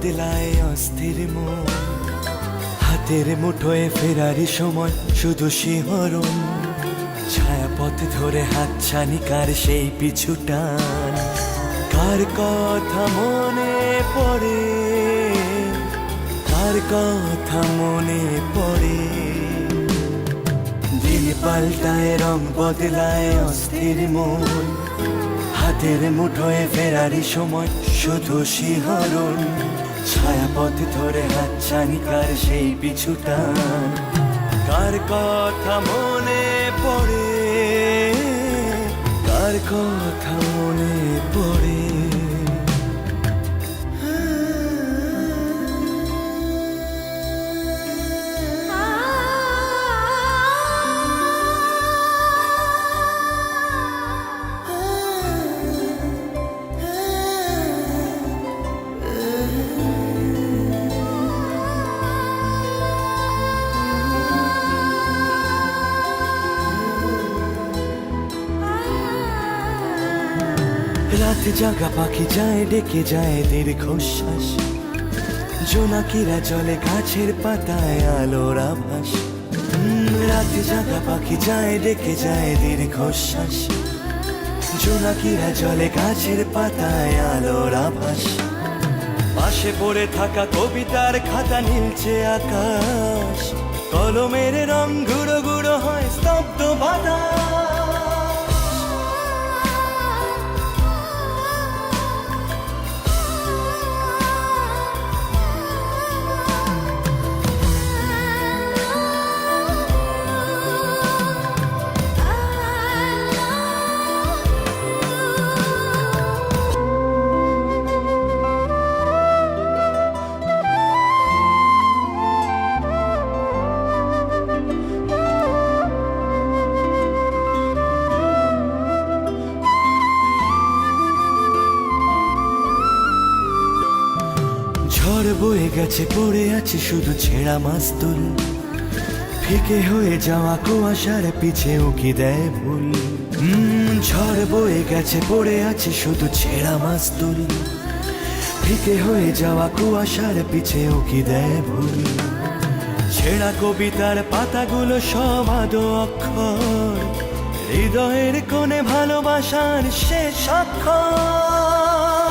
বদলায় অস্থির মন, হাতের মুঠোয় ফেরারি সময় শুধু শিহরণ, ছায়াপথ ধরে হাতছানি কার সেই পিছু টান, কার কথা মনে পড়ে, কার কথা মনে পড়ে। দিন পাল্টায় রং বদলায় অস্থির মন, হাতের মুঠোয় ফেরারি সময় শুধু শিহরণ, ছায়াপথ ধরে হাতছানি কার সেই পিছু টান, কার কথা মনে পড়ে, কার কথা মনে পড়ে। রাত জাগা পাখি যায় ডেকে যায় দীর্ঘশ্বাস, জোনাকিরা জলে গাছের পাতায় আলোর আভাস। রাত জাগা পাখি যায় ডেকে যায় দীর্ঘশ্বাস, জোনাকিরা জলে গাছের পাতায় আলোর আভাস। পাশে পড়ে থাকা কবিতার খাতা নীলছে আকাশ, কলমের রং গুঁড়ো গুঁড়ো হয় স্তব্ধ বাতাস। ঝড় বয়ে গেছে পড়ে আছে শুধু ছেঁড়া মাস্তুল, ফিকে হয়ে যাওয়া কুয়াশার পিছে উকি দেয় ভুল। ঝড় বয়ে গেছে পড়ে আছে শুধু ছেঁড়া মাস্তুল, ফিকে হয়ে যাওয়া কুয়াশার পিছে উকি দেয় ভুল। ছেঁড়া কবিতার পাতাগুলো সব আদো অক্ষর, হৃদয়ের কোণে ভালোবাসার শেষ অক্ষর।